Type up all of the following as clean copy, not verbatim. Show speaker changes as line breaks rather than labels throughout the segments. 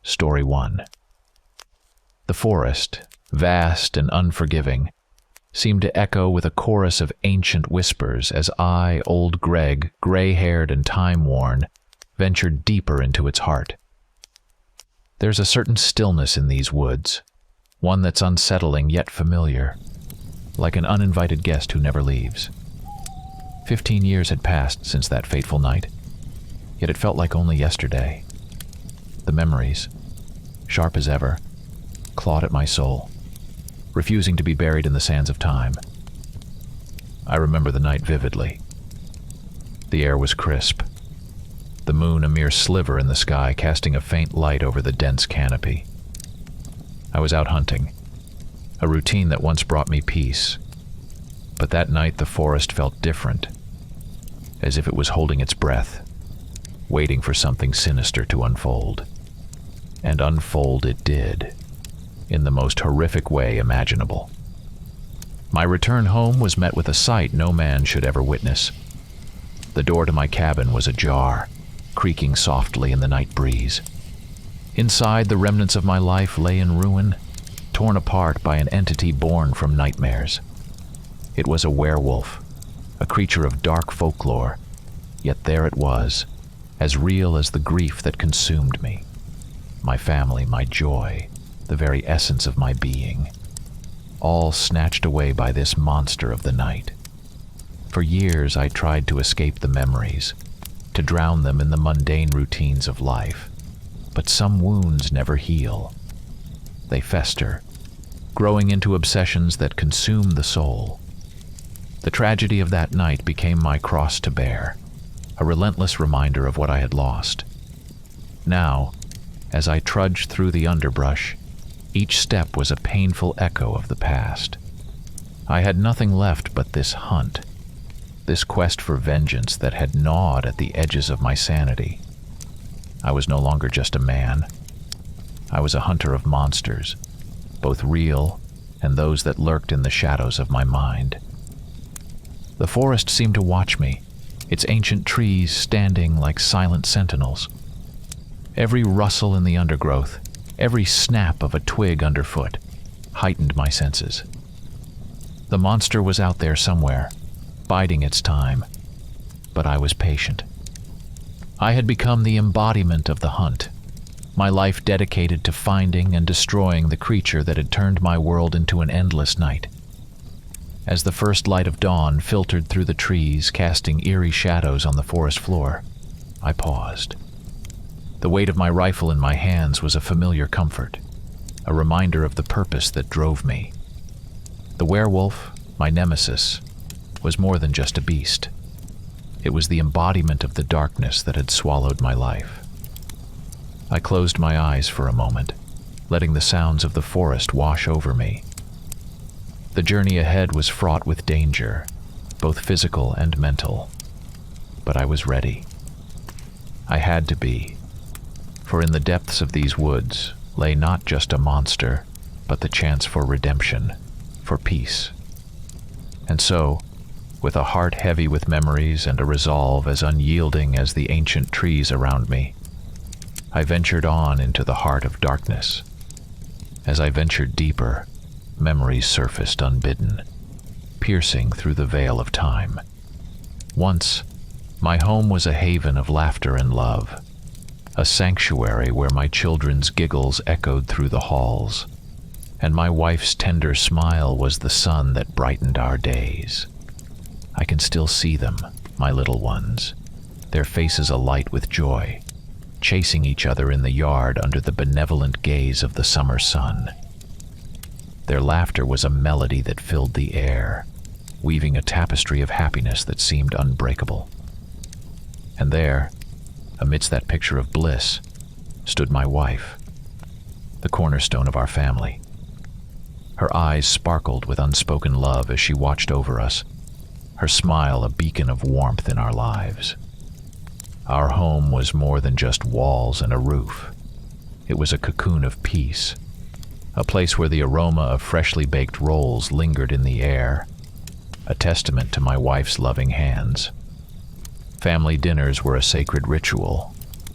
Story 1. The forest, vast and unforgiving, seemed to echo with a chorus of ancient whispers as I, old Greg, gray-haired and time-worn, ventured deeper into its heart. There's a certain stillness in these woods, one that's unsettling yet familiar, like an uninvited guest who never leaves. 15 years had passed since that fateful night, yet it felt like only yesterday. The memories, sharp as ever, clawed at my soul, refusing to be buried in the sands of time. I remember the night vividly. The air was crisp, the moon a mere sliver in the sky, casting a faint light over the dense canopy. I was out hunting, a routine that once brought me peace, but that night the forest felt different, as if it was holding its breath, waiting for something sinister to unfold. And unfold it did, in the most horrific way imaginable. My return home was met with a sight no man should ever witness. The door to my cabin was ajar, creaking softly in the night breeze. Inside, the remnants of my life lay in ruin, torn apart by an entity born from nightmares. It was a werewolf, a creature of dark folklore, yet there it was, as real as the grief that consumed me. My family, my joy, the very essence of my being, all snatched away by this monster of the night. For years I tried to escape the memories, to drown them in the mundane routines of life, but some wounds never heal. They fester, growing into obsessions that consume the soul. The tragedy of that night became my cross to bear, a relentless reminder of what I had lost. Now, as I trudged through the underbrush, each step was a painful echo of the past. I had nothing left but this hunt, this quest for vengeance that had gnawed at the edges of my sanity. I was no longer just a man. I was a hunter of monsters, both real and those that lurked in the shadows of my mind. The forest seemed to watch me, its ancient trees standing like silent sentinels. Every rustle in the undergrowth, every snap of a twig underfoot, heightened my senses. The monster was out there somewhere, biding its time, but I was patient. I had become the embodiment of the hunt, my life dedicated to finding and destroying the creature that had turned my world into an endless night. As the first light of dawn filtered through the trees, casting eerie shadows on the forest floor, I paused. The weight of my rifle in my hands was a familiar comfort, a reminder of the purpose that drove me. The werewolf, my nemesis, was more than just a beast. It was the embodiment of the darkness that had swallowed my life. I closed my eyes for a moment, letting the sounds of the forest wash over me. The journey ahead was fraught with danger, both physical and mental, but I was ready. I had to be. For in the depths of these woods lay not just a monster, but the chance for redemption, for peace. And so, with a heart heavy with memories and a resolve as unyielding as the ancient trees around me, I ventured on into the heart of darkness. As I ventured deeper, memories surfaced unbidden, piercing through the veil of time. Once, my home was a haven of laughter and love, a sanctuary where my children's giggles echoed through the halls, and my wife's tender smile was the sun that brightened our days. I can still see them, my little ones, their faces alight with joy, chasing each other in the yard under the benevolent gaze of the summer sun. Their laughter was a melody that filled the air, weaving a tapestry of happiness that seemed unbreakable. And there, amidst that picture of bliss, stood my wife, the cornerstone of our family. Her eyes sparkled with unspoken love as she watched over us, her smile a beacon of warmth in our lives. Our home was more than just walls and a roof. It was a cocoon of peace, a place where the aroma of freshly baked rolls lingered in the air, a testament to my wife's loving hands. Family dinners were a sacred ritual,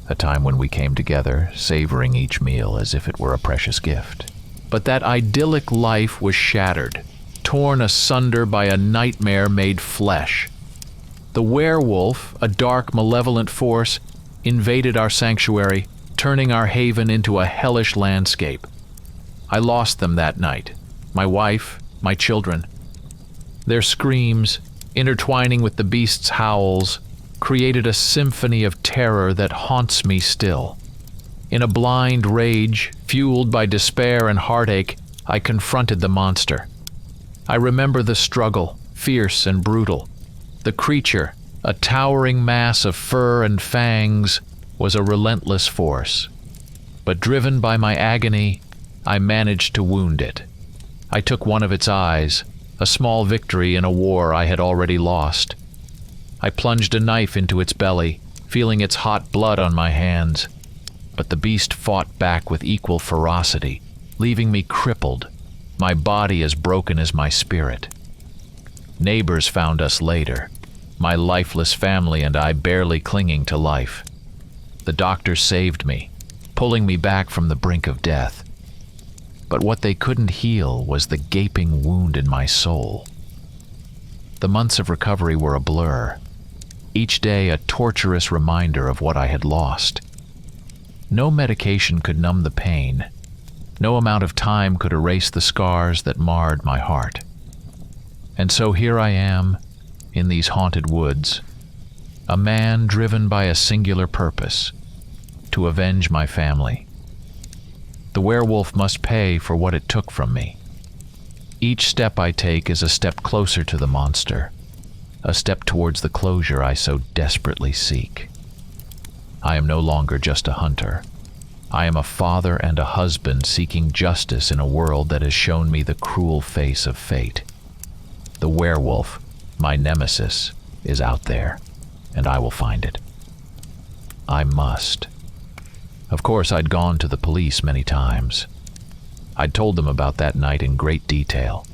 a time when we came together, savoring each meal as if it were a precious gift. But that idyllic life was shattered, torn asunder by a nightmare made flesh. The werewolf, a dark, malevolent force, invaded our sanctuary, turning our haven into a hellish landscape. I lost them that night, my wife, my children. Their screams, intertwining with the beast's howls, created a symphony of terror that haunts me still. In a blind rage, fueled by despair and heartache, I confronted the monster. I remember the struggle, fierce and brutal. The creature, a towering mass of fur and fangs, was a relentless force. But driven by my agony, I managed to wound it. I took one of its eyes, a small victory in a war I had already lost. I plunged a knife into its belly, feeling its hot blood on my hands. But the beast fought back with equal ferocity, leaving me crippled, my body as broken as my spirit. Neighbors found us later, my lifeless family and I barely clinging to life. The doctors saved me, pulling me back from the brink of death. But what they couldn't heal was the gaping wound in my soul. The months of recovery were a blur, each day a torturous reminder of what I had lost. No medication could numb the pain. No amount of time could erase the scars that marred my heart. And so here I am, in these haunted woods, a man driven by a singular purpose, to avenge my family. The werewolf must pay for what it took from me. Each step I take is a step closer to the monster, a step towards the closure I so desperately seek. I am no longer just a hunter. I am a father and a husband seeking justice in a world that has shown me the cruel face of fate. The werewolf, my nemesis, is out there, and I will find it. I must. Of course, I'd gone to the police many times. I'd told them about that night in great detail,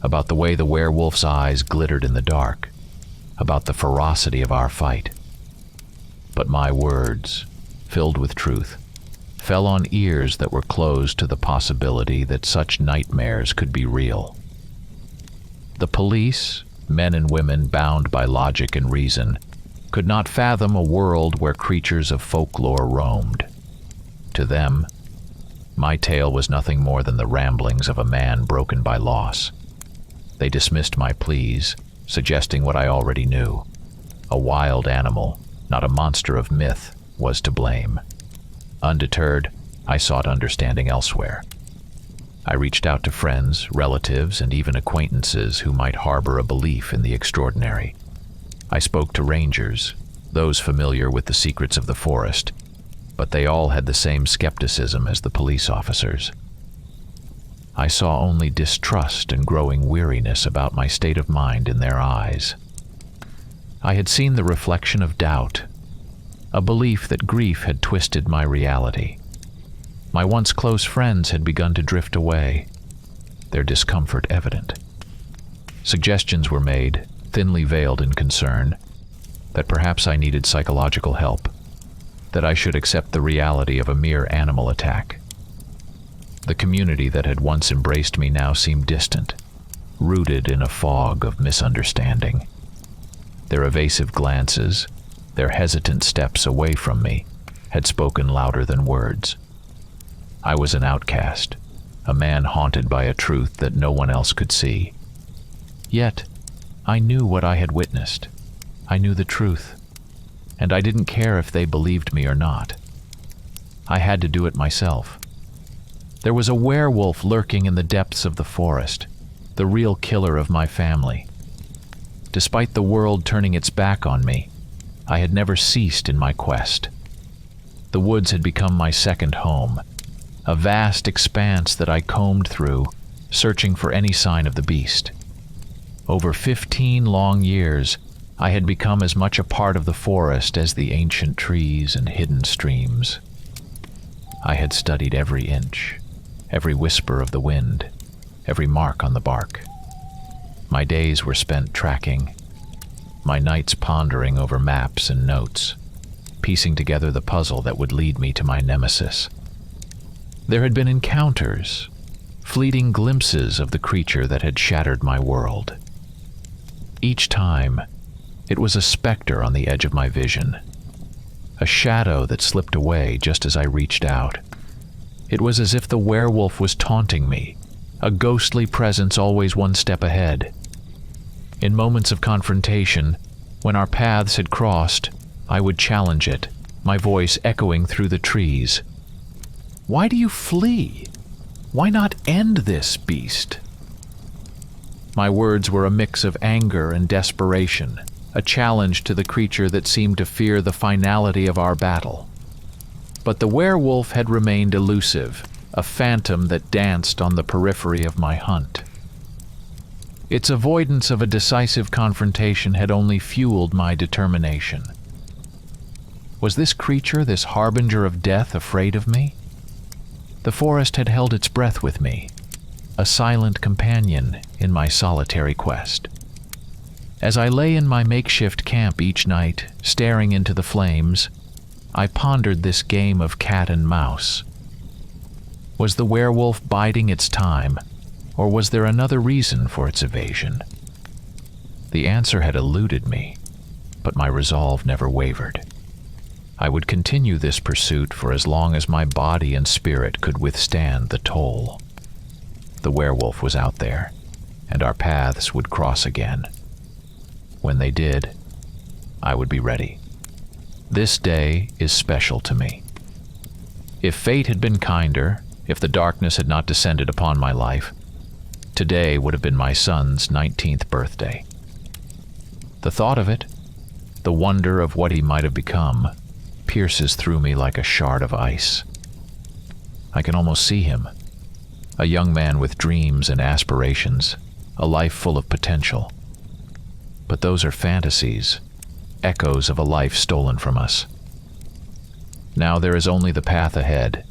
about the way the werewolf's eyes glittered in the dark, about the ferocity of our fight. But my words, filled with truth, fell on ears that were closed to the possibility that such nightmares could be real. The police, men and women bound by logic and reason, could not fathom a world where creatures of folklore roamed. To them, my tale was nothing more than the ramblings of a man broken by loss. They dismissed my pleas, suggesting what I already knew. A wild animal, not a monster of myth, was to blame. Undeterred, I sought understanding elsewhere. I reached out to friends, relatives, and even acquaintances who might harbor a belief in the extraordinary. I spoke to rangers, those familiar with the secrets of the forest, but they all had the same skepticism as the police officers. I saw only distrust and growing weariness about my state of mind in their eyes. I had seen the reflection of doubt, a belief that grief had twisted my reality. My once close friends had begun to drift away, their discomfort evident. Suggestions were made, thinly veiled in concern, that perhaps I needed psychological help, that I should accept the reality of a mere animal attack. The community that had once embraced me now seemed distant, rooted in a fog of misunderstanding. Their evasive glances, their hesitant steps away from me, had spoken louder than words. I was an outcast, a man haunted by a truth that no one else could see. Yet, I knew what I had witnessed. I knew the truth, and I didn't care if they believed me or not. I had to do it myself. There was a werewolf lurking in the depths of the forest, the real killer of my family. Despite the world turning its back on me, I had never ceased in my quest. The woods had become my second home, a vast expanse that I combed through, searching for any sign of the beast. Over 15 long years, I had become as much a part of the forest as the ancient trees and hidden streams. I had studied every inch, every whisper of the wind, every mark on the bark. My days were spent tracking, my nights pondering over maps and notes. piecing together the puzzle that would lead me to my nemesis. There had been encounters, fleeting glimpses of the creature that had shattered my world. Each time, it was a specter on the edge of my vision, a shadow that slipped away just as I reached out. It was as if the werewolf was taunting me, a ghostly presence always one step ahead. In moments of confrontation, when our paths had crossed, I would challenge it, my voice echoing through the trees. "Why do you flee? Why not end this, beast?" My words were a mix of anger and desperation, a challenge to the creature that seemed to fear the finality of our battle. But the werewolf had remained elusive, a phantom that danced on the periphery of my hunt. Its avoidance of a decisive confrontation had only fueled my determination. Was this creature, this harbinger of death, afraid of me? The forest had held its breath with me, a silent companion in my solitary quest. As I lay in my makeshift camp each night, staring into the flames, I pondered this game of cat and mouse. Was the werewolf biding its time, or was there another reason for its evasion? The answer had eluded me, but my resolve never wavered. I would continue this pursuit for as long as my body and spirit could withstand the toll. The werewolf was out there, and our paths would cross again. When they did, I would be ready. This day is special to me. If fate had been kinder, if the darkness had not descended upon my life, today would have been my son's 19th birthday. The thought of it, the wonder of what he might have become, pierces through me like a shard of ice. I can almost see him, a young man with dreams and aspirations, a life full of potential. But those are fantasies, echoes of a life stolen from us. Now there is only the path ahead,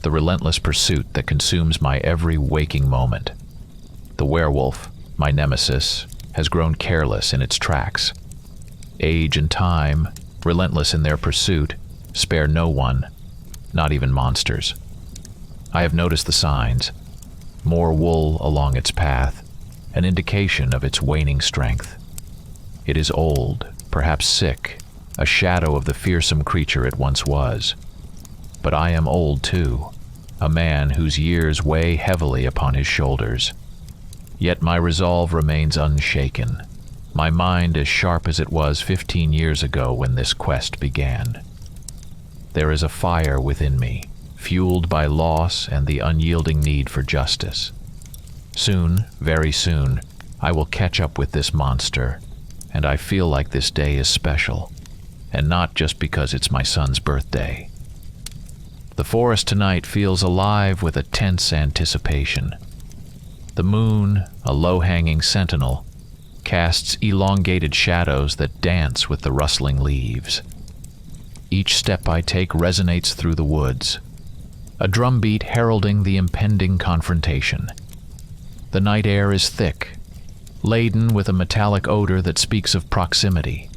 the relentless pursuit that consumes my every waking moment. The werewolf, my nemesis, has grown careless in its tracks. Age and time, relentless in their pursuit, spare no one, not even monsters. I have noticed the signs. More wool along its path, an indication of its waning strength. It is old, perhaps sick, a shadow of the fearsome creature it once was. But I am old too, a man whose years weigh heavily upon his shoulders. Yet my resolve remains unshaken, my mind as sharp as it was 15 years ago when this quest began. There is a fire within me, fueled by loss and the unyielding need for justice. Soon, very soon, I will catch up with this monster, and I feel like this day is special, and not just because it's my son's birthday. The forest tonight feels alive with a tense anticipation. The moon, a low-hanging sentinel, casts elongated shadows that dance with the rustling leaves. Each step I take resonates through the woods, a drumbeat heralding the impending confrontation. The night air is thick, laden with a metallic odor that speaks of proximity.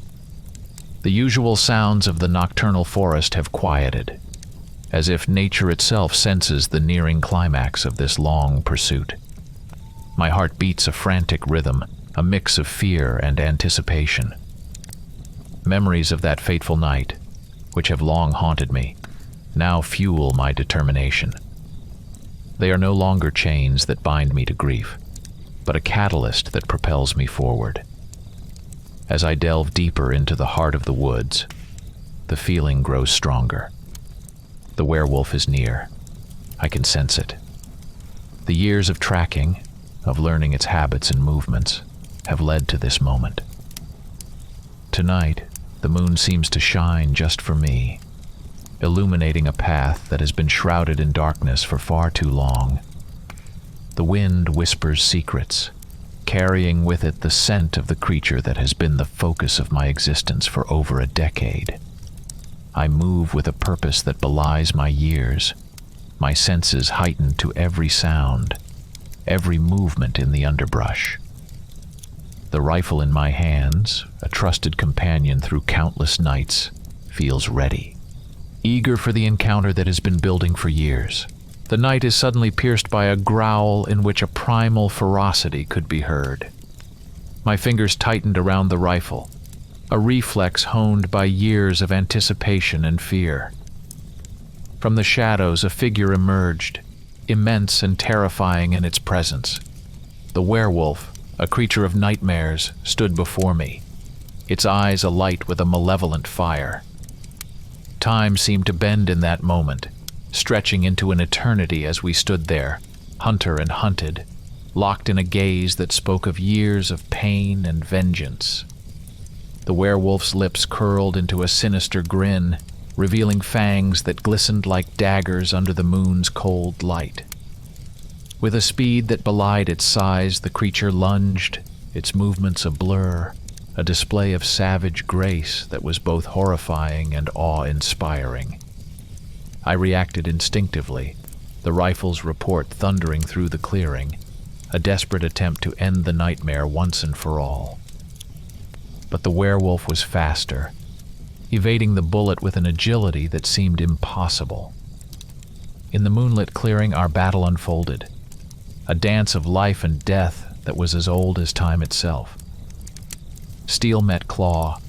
The usual sounds of the nocturnal forest have quieted, as if nature itself senses the nearing climax of this long pursuit. My heart beats a frantic rhythm, a mix of fear and anticipation. Memories of that fateful night, which have long haunted me, now fuel my determination. They are no longer chains that bind me to grief, but a catalyst that propels me forward. As I delve deeper into the heart of the woods, the feeling grows stronger. The werewolf is near. I can sense it. The years of tracking, of learning its habits and movements, have led to this moment. Tonight, the moon seems to shine just for me, illuminating a path that has been shrouded in darkness for far too long. The wind whispers secrets, carrying with it the scent of the creature that has been the focus of my existence for over a decade. I move with a purpose that belies my years, my senses heightened to every sound, every movement in the underbrush. The rifle in my hands, a trusted companion through countless nights, feels ready, eager for the encounter that has been building for years. The night is suddenly pierced by a growl in which a primal ferocity could be heard. My fingers tightened around the rifle, a reflex honed by years of anticipation and fear. From the shadows, a figure emerged, immense and terrifying in its presence. The werewolf, a creature of nightmares, stood before me, its eyes alight with a malevolent fire. Time seemed to bend in that moment, stretching into an eternity as we stood there, hunter and hunted, locked in a gaze that spoke of years of pain and vengeance. The werewolf's lips curled into a sinister grin, revealing fangs that glistened like daggers under the moon's cold light. With a speed that belied its size, the creature lunged, its movements a blur, a display of savage grace that was both horrifying and awe-inspiring. I reacted instinctively, the rifle's report thundering through the clearing, a desperate attempt to end the nightmare once and for all. But the werewolf was faster, evading the bullet with an agility that seemed impossible. In the moonlit clearing, our battle unfolded, a dance of life and death that was as old as time itself. Steel met claw,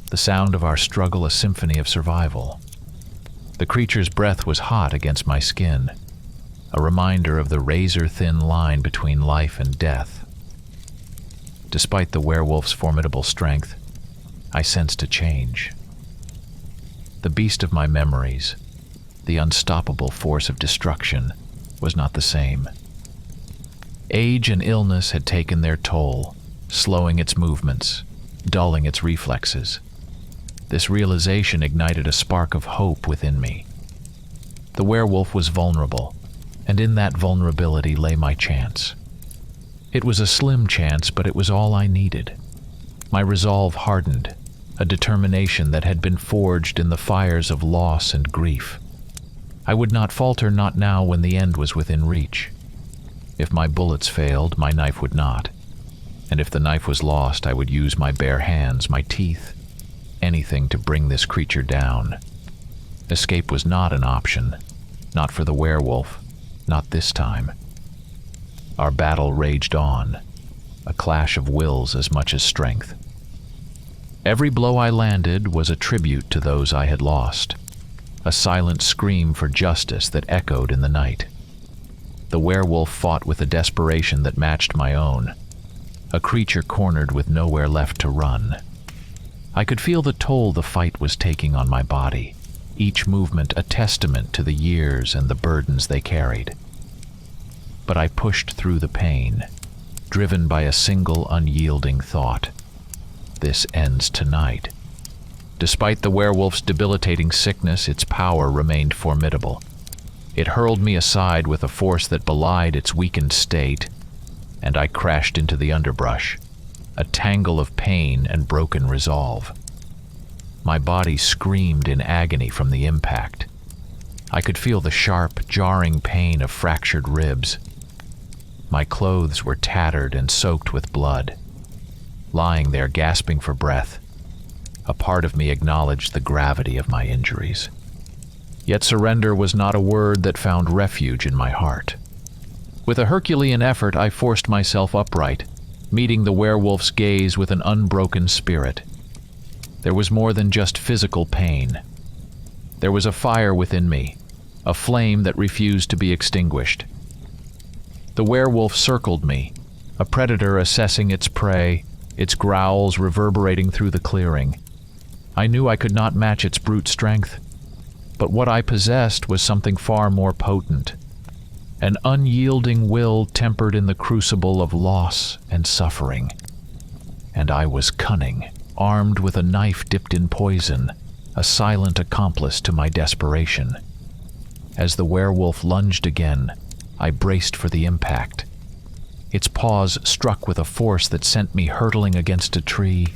the sound of our struggle a symphony of survival. The creature's breath was hot against my skin, a reminder of the razor-thin line between life and death. Despite the werewolf's formidable strength, I sensed a change. The beast of my memories, the unstoppable force of destruction, was not the same. Age and illness had taken their toll, slowing its movements, dulling its reflexes. This realization ignited a spark of hope within me. The werewolf was vulnerable, and in that vulnerability lay my chance. It was a slim chance, but it was all I needed. My resolve hardened, a determination that had been forged in the fires of loss and grief. I would not falter, not now when the end was within reach. If my bullets failed, my knife would not. And if the knife was lost, I would use my bare hands, my teeth, anything to bring this creature down. Escape was not an option, not for the werewolf, not this time. Our battle raged on, a clash of wills as much as strength. Every blow I landed was a tribute to those I had lost, a silent scream for justice that echoed in the night. The werewolf fought with a desperation that matched my own, a creature cornered with nowhere left to run. I could feel the toll the fight was taking on my body, each movement a testament to the years and the burdens they carried. But I pushed through the pain, driven by a single unyielding thought. This ends tonight. Despite the werewolf's debilitating sickness, its power remained formidable. It hurled me aside with a force that belied its weakened state, and I crashed into the underbrush, a tangle of pain and broken resolve. My body screamed in agony from the impact. I could feel the sharp, jarring pain of fractured ribs. My clothes were tattered and soaked with blood. Lying there gasping for breath, a part of me acknowledged the gravity of my injuries. Yet surrender was not a word that found refuge in my heart. With a Herculean effort, I forced myself upright, meeting the werewolf's gaze with an unbroken spirit. There was more than just physical pain. There was a fire within me, a flame that refused to be extinguished. The werewolf circled me, a predator assessing its prey, its growls reverberating through the clearing. I knew I could not match its brute strength, but what I possessed was something far more potent, an unyielding will tempered in the crucible of loss and suffering. And I was cunning, armed with a knife dipped in poison, a silent accomplice to my desperation. As the werewolf lunged again, I braced for the impact. Its paws struck with a force that sent me hurtling against a tree,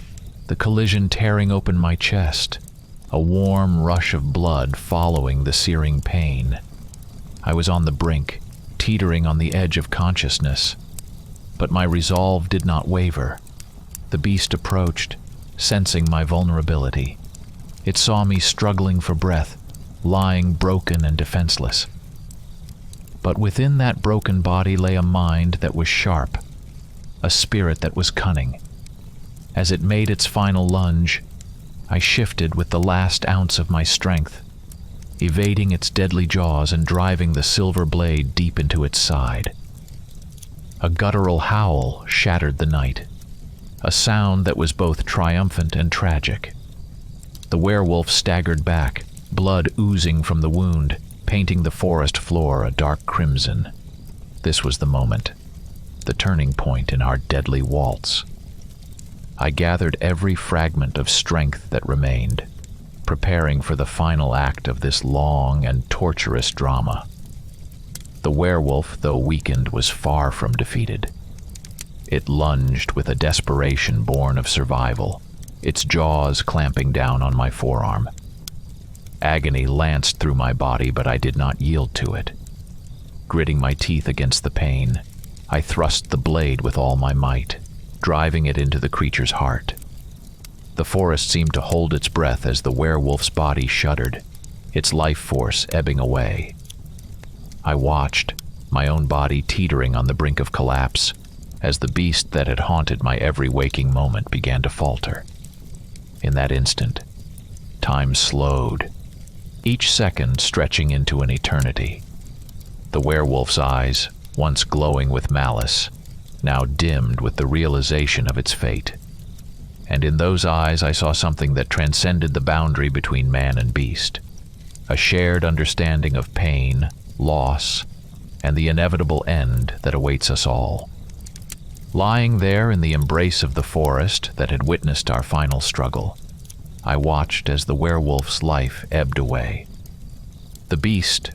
the collision tearing open my chest, a warm rush of blood following the searing pain. I was on the brink, teetering on the edge of consciousness. But my resolve did not waver. The beast approached, sensing my vulnerability. It saw me struggling for breath, lying broken and defenseless. But within that broken body lay a mind that was sharp, a spirit that was cunning. As it made its final lunge, I shifted with the last ounce of my strength, evading its deadly jaws and driving the silver blade deep into its side. A guttural howl shattered the night, a sound that was both triumphant and tragic. The werewolf staggered back, blood oozing from the wound, painting the forest floor a dark crimson. This was the moment, the turning point in our deadly waltz. I gathered every fragment of strength that remained, preparing for the final act of this long and torturous drama. The werewolf, though weakened, was far from defeated. It lunged with a desperation born of survival, its jaws clamping down on my forearm. Agony lanced through my body, but I did not yield to it. Gritting my teeth against the pain, I thrust the blade with all my might, driving it into the creature's heart. The forest seemed to hold its breath as the werewolf's body shuddered, its life force ebbing away. I watched, my own body teetering on the brink of collapse, as the beast that had haunted my every waking moment began to falter. In that instant, time slowed, each second stretching into an eternity. The werewolf's eyes, once glowing with malice, now dimmed with the realization of its fate. And in those eyes I saw something that transcended the boundary between man and beast, a shared understanding of pain, loss, and the inevitable end that awaits us all. Lying there in the embrace of the forest that had witnessed our final struggle, I watched as the werewolf's life ebbed away. The beast,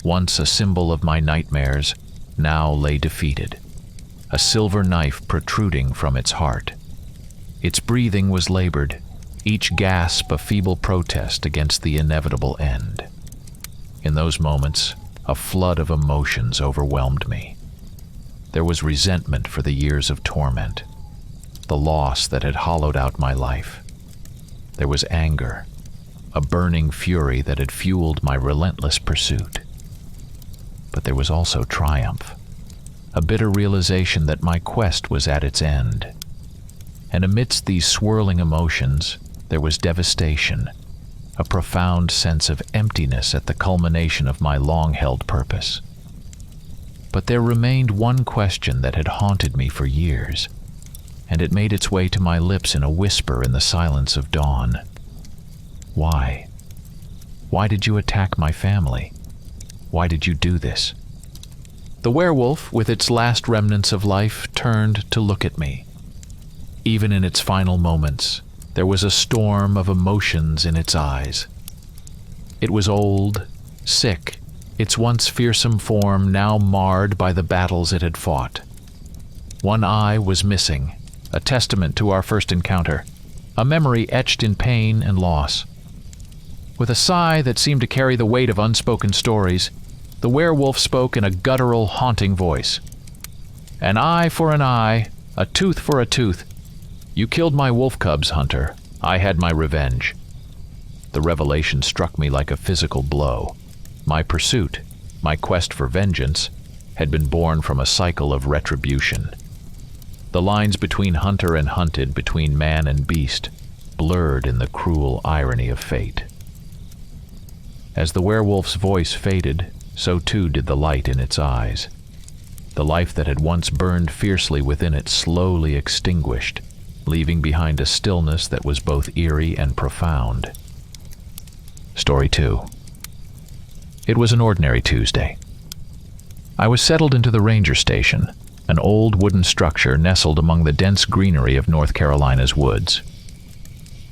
once a symbol of my nightmares, now lay defeated, a silver knife protruding from its heart. Its breathing was labored, each gasp a feeble protest against the inevitable end. In those moments, a flood of emotions overwhelmed me. There was resentment for the years of torment, the loss that had hollowed out my life. There was anger, a burning fury that had fueled my relentless pursuit. But there was also triumph, a bitter realization that my quest was at its end. And amidst these swirling emotions, there was devastation, a profound sense of emptiness at the culmination of my long-held purpose. But there remained one question that had haunted me for years, and it made its way to my lips in a whisper in the silence of dawn. Why? Why did you attack my family? Why did you do this? The werewolf, with its last remnants of life, turned to look at me. Even in its final moments, there was a storm of emotions in its eyes. It was old, sick, its once fearsome form now marred by the battles it had fought. One eye was missing, a testament to our first encounter, a memory etched in pain and loss. With a sigh that seemed to carry the weight of unspoken stories, the werewolf spoke in a guttural, haunting voice. "An eye for an eye, a tooth for a tooth. You killed my wolf cubs, Hunter. I had my revenge." The revelation struck me like a physical blow. My pursuit, my quest for vengeance, had been born from a cycle of retribution. The lines between hunter and hunted, between man and beast, blurred in the cruel irony of fate. As the werewolf's voice faded, so too did the light in its eyes. The life that had once burned fiercely within it slowly extinguished, leaving behind a stillness that was both eerie and profound. Story 2. It was an ordinary Tuesday. I was settled into the ranger station, an old wooden structure nestled among the dense greenery of North Carolina's woods.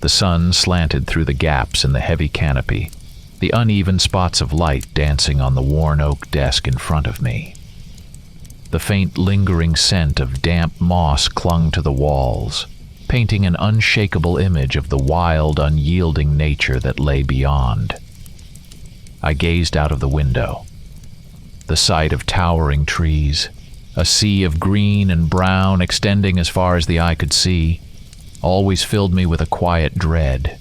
The sun slanted through the gaps in the heavy canopy, the uneven spots of light dancing on the worn oak desk in front of me. The faint lingering scent of damp moss clung to the walls, painting an unshakable image of the wild, unyielding nature that lay beyond. I gazed out of the window. The sight of towering trees, a sea of green and brown extending as far as the eye could see, always filled me with a quiet dread,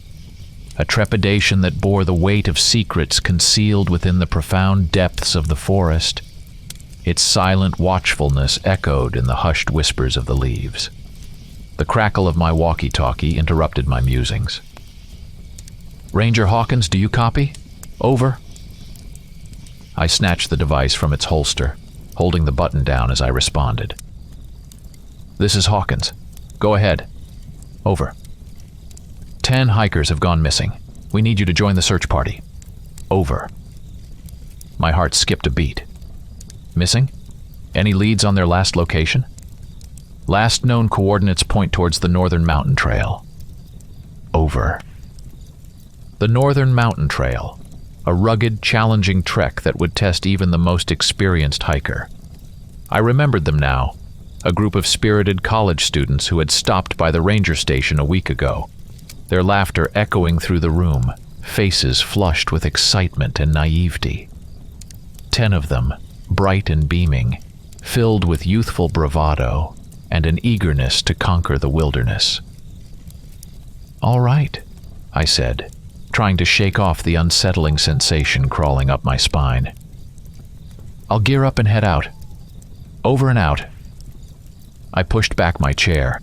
a trepidation that bore the weight of secrets concealed within the profound depths of the forest. Its silent watchfulness echoed in the hushed whispers of the leaves. The crackle of my walkie-talkie interrupted my musings. "Ranger Hawkins, do you copy? Over." I snatched the device from its holster, holding the button down as I responded. "This is Hawkins. Go ahead. Over. 10 hikers have gone missing. We need you to join the search party. Over." My heart skipped a beat. Missing? Any leads on their last location? Last known coordinates point towards the Northern Mountain Trail. Over. The Northern Mountain Trail, a rugged, challenging trek that would test even the most experienced hiker. I remembered them now, a group of spirited college students who had stopped by the ranger station a week ago, their laughter echoing through the room, faces flushed with excitement and naivety. 10 of them, bright and beaming, filled with youthful bravado and an eagerness to conquer the wilderness. "All right," I said, trying to shake off the unsettling sensation crawling up my spine. "I'll gear up and head out. Over and out." I pushed back my chair,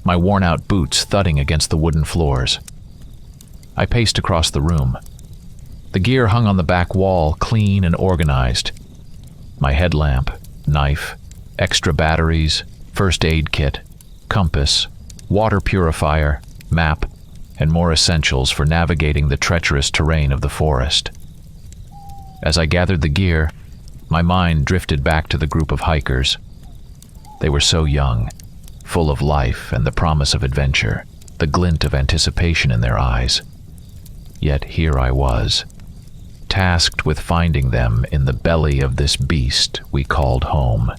my worn-out boots thudding against the wooden floors. I paced across the room. The gear hung on the back wall, clean and organized. My headlamp, knife, extra batteries, first aid kit, compass, water purifier, map, and more essentials for navigating the treacherous terrain of the forest. As I gathered the gear, my mind drifted back to the group of hikers. They were so young, full of life and the promise of adventure, the glint of anticipation in their eyes. Yet here I was, tasked with finding them in the belly of this beast we called home.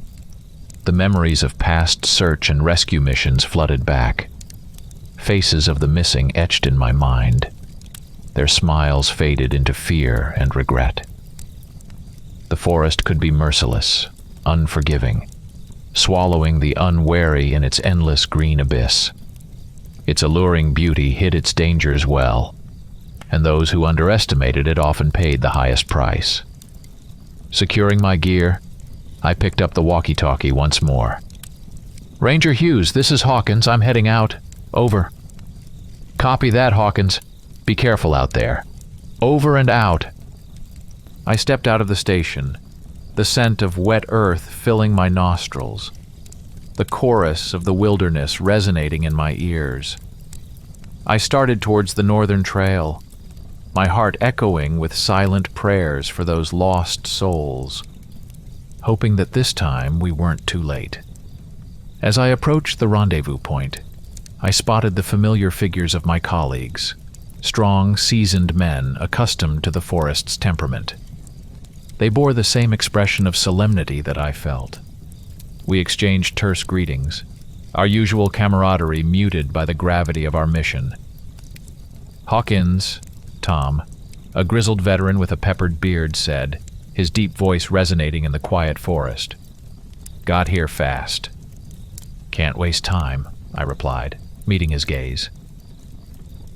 The memories of past search and rescue missions flooded back. Faces of the missing etched in my mind. Their smiles faded into fear and regret. The forest could be merciless, unforgiving, swallowing the unwary in its endless green abyss. Its alluring beauty hid its dangers well, and those who underestimated it often paid the highest price. Securing my gear, I picked up the walkie-talkie once more. "Ranger Hughes, this is Hawkins. I'm heading out. Over." "Copy that, Hawkins. Be careful out there. Over and out." I stepped out of the station, the scent of wet earth filling my nostrils, the chorus of the wilderness resonating in my ears. I started towards the Northern Trail, my heart echoing with silent prayers for those lost souls, hoping that this time we weren't too late. As I approached the rendezvous point, I spotted the familiar figures of my colleagues, strong, seasoned men accustomed to the forest's temperament. They bore the same expression of solemnity that I felt. We exchanged terse greetings, our usual camaraderie muted by the gravity of our mission. "Hawkins," Tom, a grizzled veteran with a peppered beard, said, his deep voice resonating in the quiet forest. "Got here fast." "Can't waste time," I replied, meeting his gaze.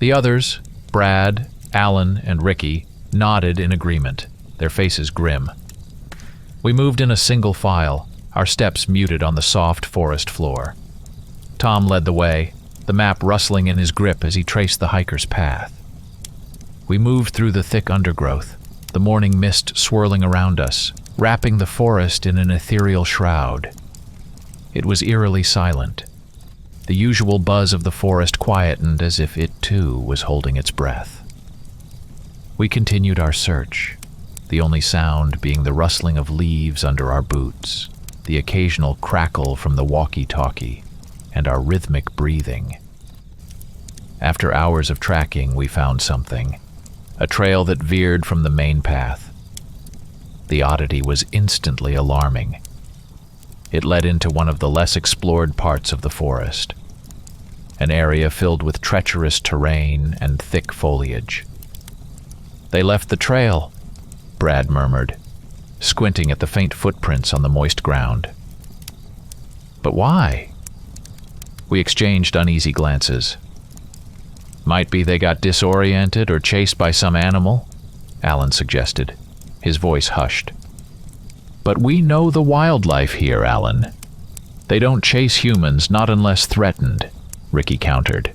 The others, Brad, Alan, and Ricky, nodded in agreement, their faces grim. We moved in a single file, our steps muted on the soft forest floor. Tom led the way, the map rustling in his grip as he traced the hiker's path. We moved through the thick undergrowth, the morning mist swirling around us, wrapping the forest in an ethereal shroud. It was eerily silent. The usual buzz of the forest quietened as if it too was holding its breath. We continued our search, the only sound being the rustling of leaves under our boots, the occasional crackle from the walkie-talkie, and our rhythmic breathing. After hours of tracking, we found something, a trail that veered from the main path. The oddity was instantly alarming. It led into one of the less explored parts of the forest, an area filled with treacherous terrain and thick foliage. "They left the trail," Brad murmured, squinting at the faint footprints on the moist ground. "But why?" We exchanged uneasy glances. Might be they got disoriented or chased by some animal, Alan suggested, his voice hushed. But we know the wildlife here, Alan. They don't chase humans, not unless threatened, Ricky countered.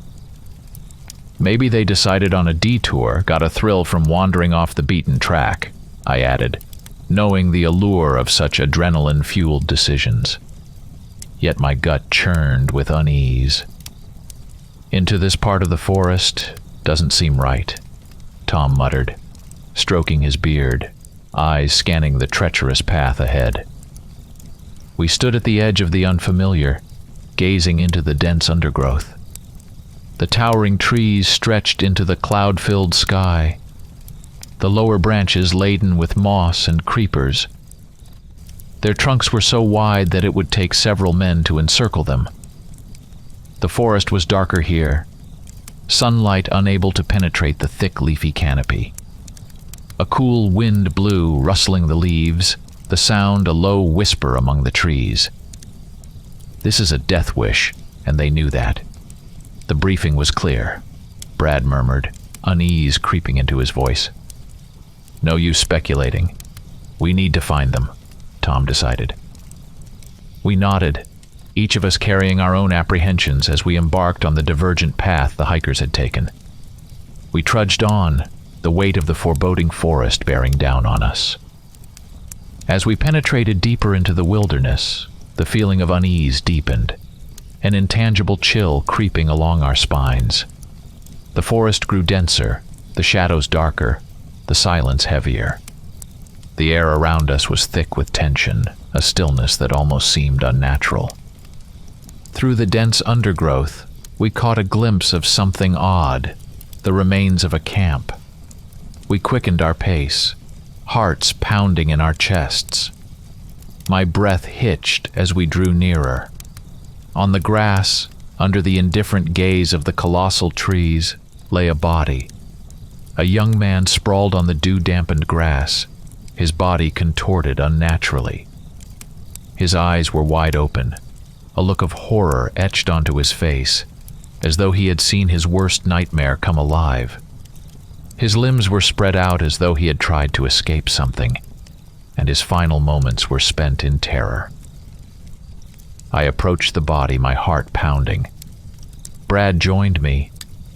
Maybe they decided on a detour, got a thrill from wandering off the beaten track, I added, knowing the allure of such adrenaline-fueled decisions. Yet my gut churned with unease. Into this part of the forest doesn't seem right, Tom muttered, stroking his beard, eyes scanning the treacherous path ahead. We stood at the edge of the unfamiliar, gazing into the dense undergrowth. The towering trees stretched into the cloud-filled sky, the lower branches laden with moss and creepers. Their trunks were so wide that it would take several men to encircle them. The forest was darker here, sunlight unable to penetrate the thick leafy canopy. A cool wind blew, rustling the leaves, the sound a low whisper among the trees. This is a death wish, and they knew that. The briefing was clear, Brad murmured, unease creeping into his voice. No use speculating. We need to find them, Tom decided. We nodded, each of us carrying our own apprehensions as we embarked on the divergent path the hikers had taken. We trudged on, the weight of the foreboding forest bearing down on us. As we penetrated deeper into the wilderness, the feeling of unease deepened, an intangible chill creeping along our spines. The forest grew denser, the shadows darker, the silence heavier. The air around us was thick with tension, a stillness that almost seemed unnatural. Through the dense undergrowth, we caught a glimpse of something odd, the remains of a camp. We quickened our pace, hearts pounding in our chests. My breath hitched as we drew nearer. On the grass, under the indifferent gaze of the colossal trees, lay a body. A young man sprawled on the dew-dampened grass, his body contorted unnaturally. His eyes were wide open, a look of horror etched onto his face, as though he had seen his worst nightmare come alive. His limbs were spread out as though he had tried to escape something, and his final moments were spent in terror. I approached the body, my heart pounding. Brad joined me,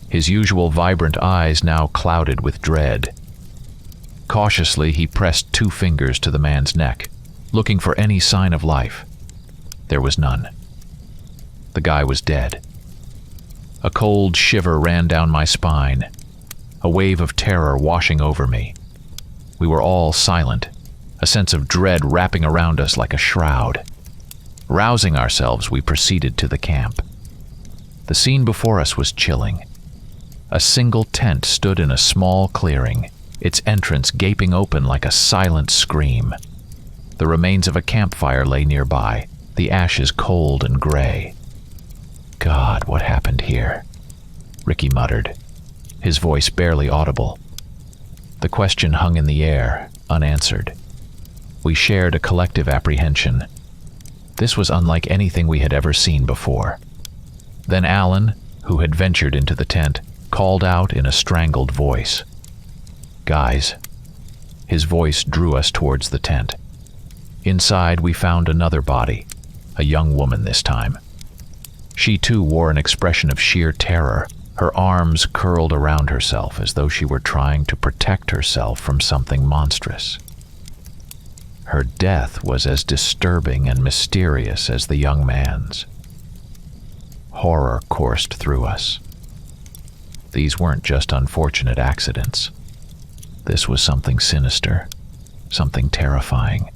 his usual vibrant eyes now clouded with dread. Cautiously, he pressed 2 fingers to the man's neck, looking for any sign of life. There was none. The guy was dead. A cold shiver ran down my spine, a wave of terror washing over me. We were all silent, a sense of dread wrapping around us like a shroud. Rousing ourselves, we proceeded to the camp. The scene before us was chilling. A single tent stood in a small clearing, its entrance gaping open like a silent scream. The remains of a campfire lay nearby, the ashes cold and gray. God, what happened here? Ricky muttered, his voice barely audible. The question hung in the air, unanswered. We shared a collective apprehension. This was unlike anything we had ever seen before. Then Alan, who had ventured into the tent, called out in a strangled voice. Guys. His voice drew us towards the tent. Inside, we found another body, a young woman this time. She too wore an expression of sheer terror, her arms curled around herself as though she were trying to protect herself from something monstrous. Her death was as disturbing and mysterious as the young man's. Horror coursed through us. These weren't just unfortunate accidents. This was something sinister, something terrifying.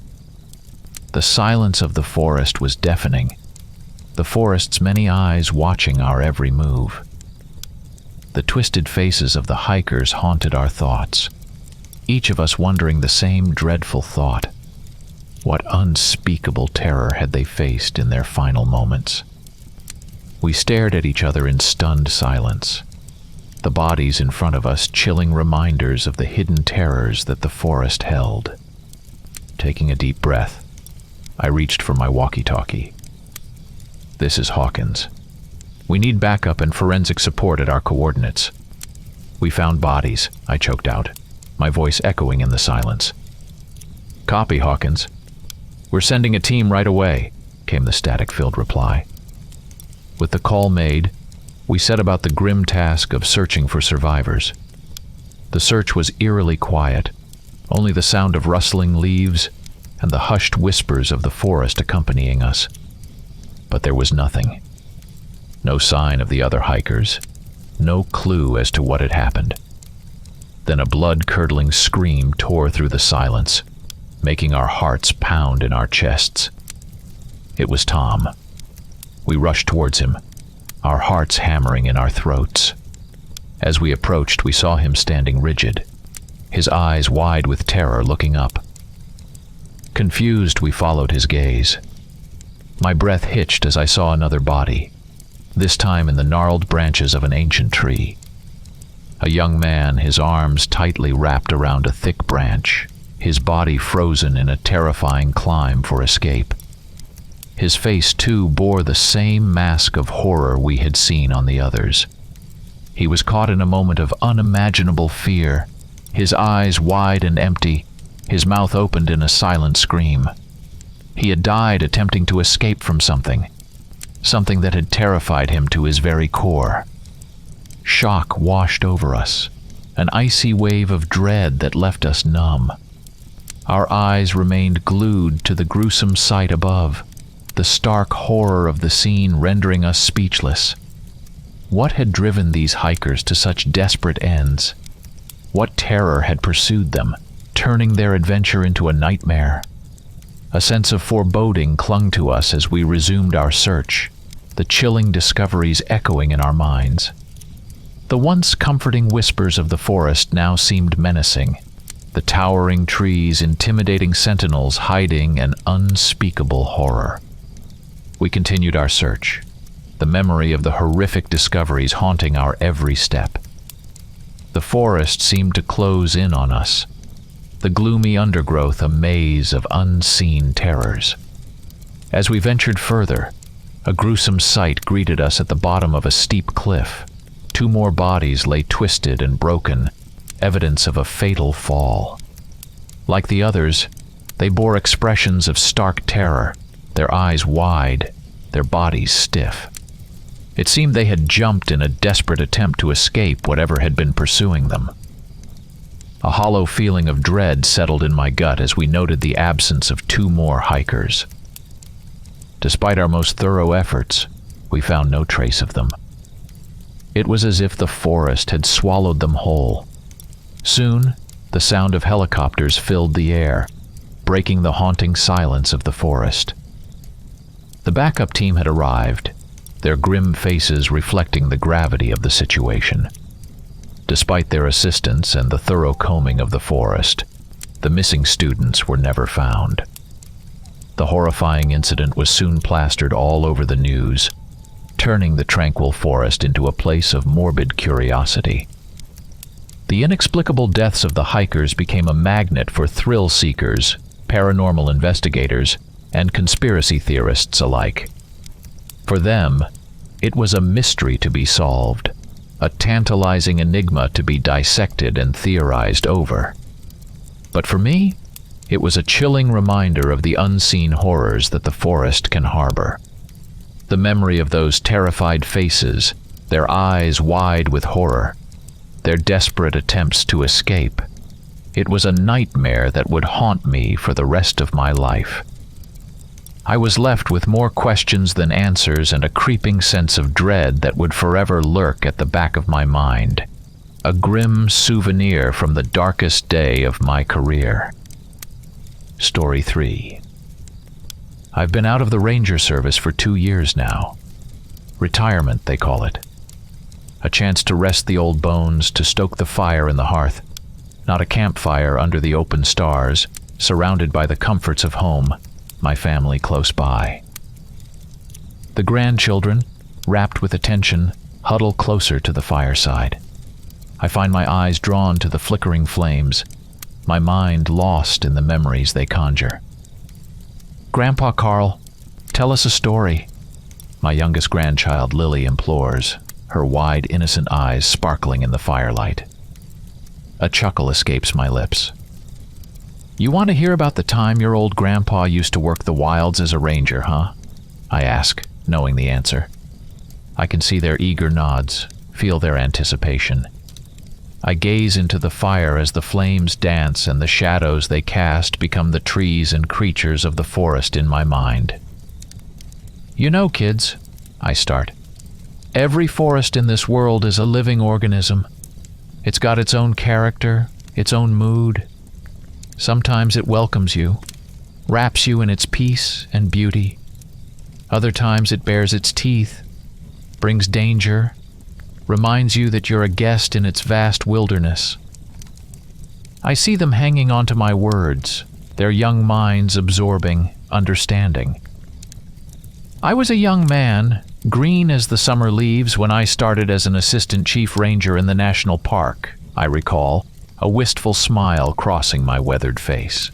The silence of the forest was deafening, the forest's many eyes watching our every move. The twisted faces of the hikers haunted our thoughts, each of us wondering the same dreadful thought. What unspeakable terror had they faced in their final moments? We stared at each other in stunned silence, the bodies in front of us chilling reminders of the hidden terrors that the forest held. Taking a deep breath, I reached for my walkie-talkie. This is Hawkins. We need backup and forensic support at our coordinates. "We found bodies," I choked out, my voice echoing in the silence. "Copy, Hawkins. We're sending a team right away," came the static-filled reply. With the call made, we set about the grim task of searching for survivors. The search was eerily quiet, only the sound of rustling leaves and the hushed whispers of the forest accompanying us. But there was nothing. No sign of the other hikers, no clue as to what had happened. Then a blood-curdling scream tore through the silence, making our hearts pound in our chests. It was Tom. We rushed towards him, our hearts hammering in our throats. As we approached, we saw him standing rigid, his eyes wide with terror, looking up. Confused, we followed his gaze. My breath hitched as I saw another body, this time in the gnarled branches of an ancient tree. A young man, his arms tightly wrapped around a thick branch, his body frozen in a terrifying climb for escape. His face, too, bore the same mask of horror we had seen on the others. He was caught in a moment of unimaginable fear, his eyes wide and empty, his mouth opened in a silent scream. He had died attempting to escape from something that had terrified him to his very core. Shock washed over us, an icy wave of dread that left us numb. Our eyes remained glued to the gruesome sight above, the stark horror of the scene rendering us speechless. What had driven these hikers to such desperate ends? What terror had pursued them, turning their adventure into a nightmare? A sense of foreboding clung to us as we resumed our search, the chilling discoveries echoing in our minds. The once comforting whispers of the forest now seemed menacing, the towering trees intimidating sentinels hiding an unspeakable horror. We continued our search, the memory of the horrific discoveries haunting our every step. The forest seemed to close in on us, the gloomy undergrowth a maze of unseen terrors. As we ventured further, a gruesome sight greeted us at the bottom of a steep cliff. 2 more bodies lay twisted and broken, evidence of a fatal fall. Like the others, they bore expressions of stark terror, their eyes wide, their bodies stiff. It seemed they had jumped in a desperate attempt to escape whatever had been pursuing them. A hollow feeling of dread settled in my gut as we noted the absence of 2 more hikers. Despite our most thorough efforts, we found no trace of them. It was as if the forest had swallowed them whole. Soon, the sound of helicopters filled the air, breaking the haunting silence of the forest. The backup team had arrived, their grim faces reflecting the gravity of the situation. Despite their assistance and the thorough combing of the forest, the missing students were never found. The horrifying incident was soon plastered all over the news, turning the tranquil forest into a place of morbid curiosity. The inexplicable deaths of the hikers became a magnet for thrill seekers, paranormal investigators, and conspiracy theorists alike. For them, it was a mystery to be solved, a tantalizing enigma to be dissected and theorized over. But for me, it was a chilling reminder of the unseen horrors that the forest can harbor. The memory of those terrified faces, their eyes wide with horror, their desperate attempts to escape. It was a nightmare that would haunt me for the rest of my life. I was left with more questions than answers and a creeping sense of dread that would forever lurk at the back of my mind, a grim souvenir from the darkest day of my career. Story 3. I've been out of the Ranger Service for 2 years now. Retirement, they call it. A chance to rest the old bones, to stoke the fire in the hearth. Not a campfire under the open stars, surrounded by the comforts of home, my family close by. The grandchildren, rapt with attention, huddle closer to the fireside. I find my eyes drawn to the flickering flames, my mind lost in the memories they conjure. "Grandpa Carl, tell us a story," my youngest grandchild Lily implores, her wide, innocent eyes sparkling in the firelight. A chuckle escapes my lips. "You want to hear about the time your old grandpa used to work the wilds as a ranger, huh?" I ask, knowing the answer. I can see their eager nods, feel their anticipation. I gaze into the fire as the flames dance and the shadows they cast become the trees and creatures of the forest in my mind. "You know, kids," I start, "every forest in this world is a living organism. It's got its own character, its own mood. Sometimes it welcomes you, wraps you in its peace and beauty. Other times it bares its teeth, brings danger, reminds you that you're a guest in its vast wilderness. I see them hanging onto my words, their young minds absorbing, understanding. I was a young man, green as the summer leaves, when I started as an assistant chief ranger in the national park, I recall, a wistful smile crossing my weathered face.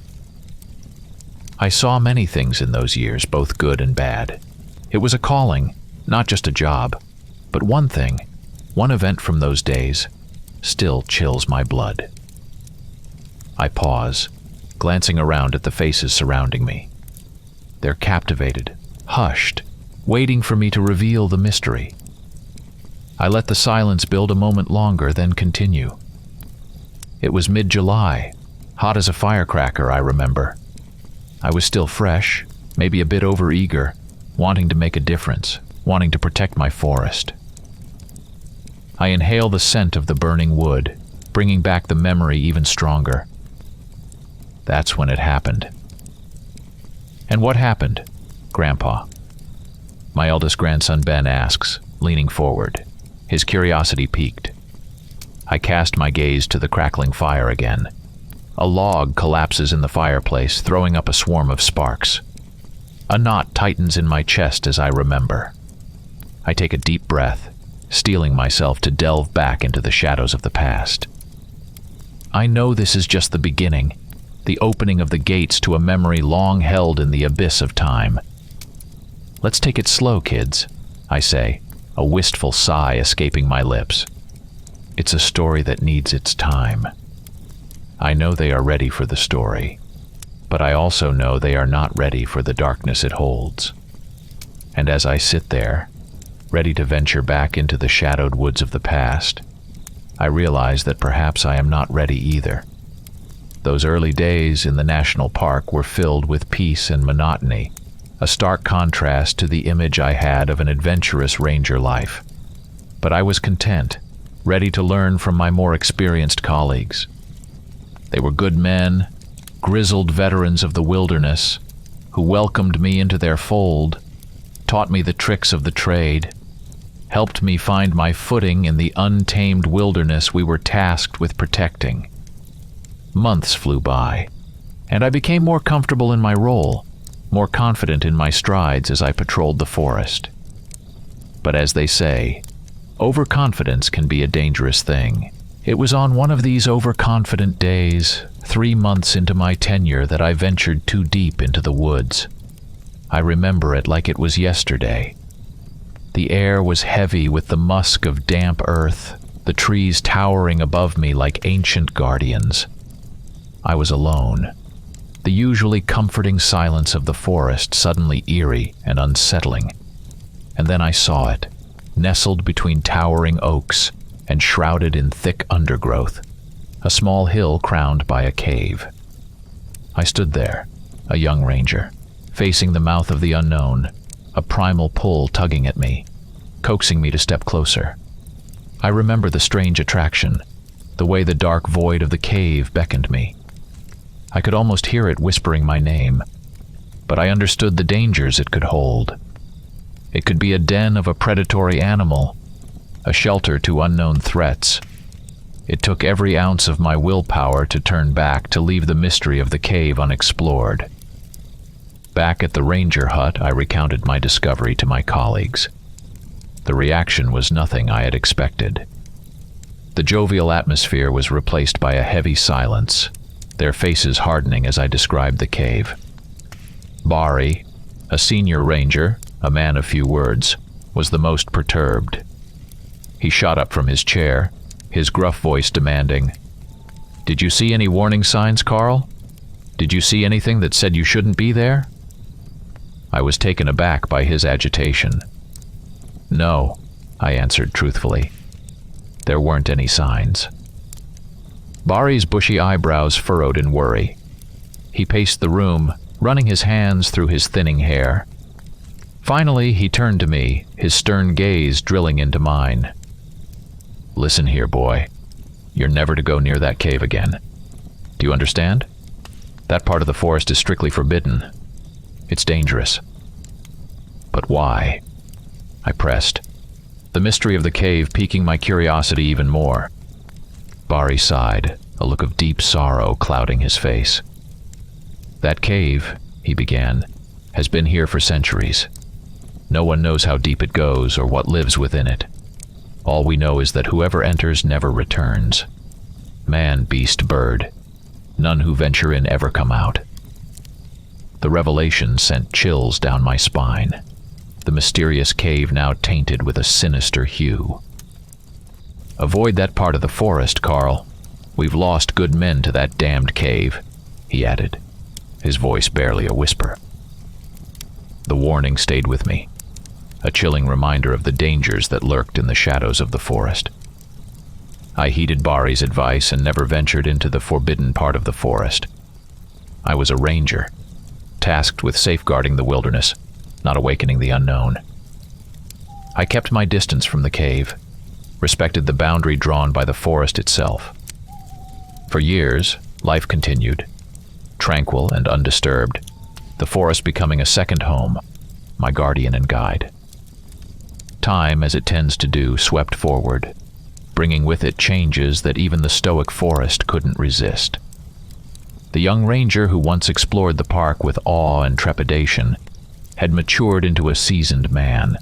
I saw many things in those years, both good and bad. It was a calling, not just a job. But one thing, one event from those days, still chills my blood. I pause, glancing around at the faces surrounding me. They're captivated, hushed, waiting for me to reveal the mystery. I let the silence build a moment longer, then continue. It was mid-July, hot as a firecracker, I remember. I was still fresh, maybe a bit overeager, wanting to make a difference, wanting to protect my forest. I inhale the scent of the burning wood, bringing back the memory even stronger. That's when it happened. "And what happened, Grandpa?" My eldest grandson Ben asks, leaning forward, his curiosity piqued. I cast my gaze to the crackling fire again. A log collapses in the fireplace, throwing up a swarm of sparks. A knot tightens in my chest as I remember. I take a deep breath, steeling myself to delve back into the shadows of the past. I know this is just the beginning, the opening of the gates to a memory long held in the abyss of time. "Let's take it slow, kids," I say, a wistful sigh escaping my lips. It's a story that needs its time. I know they are ready for the story, but I also know they are not ready for the darkness it holds. And as I sit there, ready to venture back into the shadowed woods of the past, I realize that perhaps I am not ready either. Those early days in the national park were filled with peace and monotony, a stark contrast to the image I had of an adventurous ranger life. But I was content, ready to learn from my more experienced colleagues. They were good men, grizzled veterans of the wilderness, who welcomed me into their fold, taught me the tricks of the trade, helped me find my footing in the untamed wilderness we were tasked with protecting. Months flew by, and I became more comfortable in my role, more confident in my strides as I patrolled the forest. But as they say, overconfidence can be a dangerous thing. It was on one of these overconfident days, 3 months into my tenure, that I ventured too deep into the woods. I remember it like it was yesterday. The air was heavy with the musk of damp earth, the trees towering above me like ancient guardians. I was alone, the usually comforting silence of the forest suddenly eerie and unsettling. And then I saw it, nestled between towering oaks and shrouded in thick undergrowth, a small hill crowned by a cave. I stood there, a young ranger, facing the mouth of the unknown, a primal pull tugging at me, coaxing me to step closer. I remember the strange attraction, the way the dark void of the cave beckoned me. I could almost hear it whispering my name, but I understood the dangers it could hold. It could be a den of a predatory animal, a shelter to unknown threats. It took every ounce of my willpower to turn back, to leave the mystery of the cave unexplored. Back at the ranger hut, I recounted my discovery to my colleagues. The reaction was nothing I had expected. The jovial atmosphere was replaced by a heavy silence, their faces hardening as I described the cave. Bari, a senior ranger, a man of few words, was the most perturbed. He shot up from his chair, his gruff voice demanding, Did you see any warning signs, Carl? Did you see anything that said you shouldn't be there? I was taken aback by his agitation. No, I answered truthfully. There weren't any signs. Bari's bushy eyebrows furrowed in worry. He paced the room, running his hands through his thinning hair. Finally, he turned to me, his stern gaze drilling into mine. Listen here, boy. You're never to go near that cave again. Do you understand? That part of the forest is strictly forbidden. It's dangerous. But why? I pressed, the mystery of the cave piquing my curiosity even more. Bari sighed, a look of deep sorrow clouding his face. That cave, he began, has been here for centuries. No one knows how deep it goes or what lives within it. All we know is that whoever enters never returns. Man, beast, bird. None who venture in ever come out. The revelation sent chills down my spine, the mysterious cave now tainted with a sinister hue. Avoid that part of the forest, Carl. We've lost good men to that damned cave, he added, his voice barely a whisper. The warning stayed with me, a chilling reminder of the dangers that lurked in the shadows of the forest. I heeded Bari's advice and never ventured into the forbidden part of the forest. I was a ranger, tasked with safeguarding the wilderness, not awakening the unknown. I kept my distance from the cave, respected the boundary drawn by the forest itself. For years, life continued, tranquil and undisturbed, the forest becoming a second home, my guardian and guide. Time, as it tends to do, swept forward, bringing with it changes that even the stoic forest couldn't resist. The young ranger who once explored the park with awe and trepidation had matured into a seasoned man,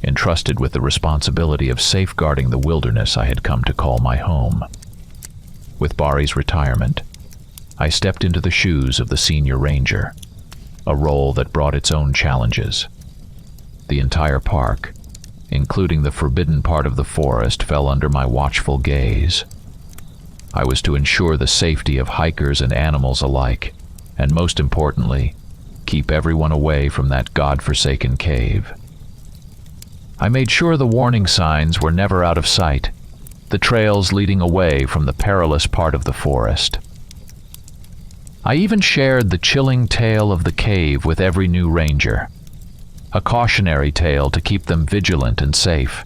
entrusted with the responsibility of safeguarding the wilderness I had come to call my home. With Bari's retirement, I stepped into the shoes of the senior ranger, a role that brought its own challenges. The entire park, including the forbidden part of the forest, fell under my watchful gaze. I was to ensure the safety of hikers and animals alike, and most importantly, keep everyone away from that god-forsaken cave. I made sure the warning signs were never out of sight, the trails leading away from the perilous part of the forest. I even shared the chilling tale of the cave with every new ranger, a cautionary tale to keep them vigilant and safe.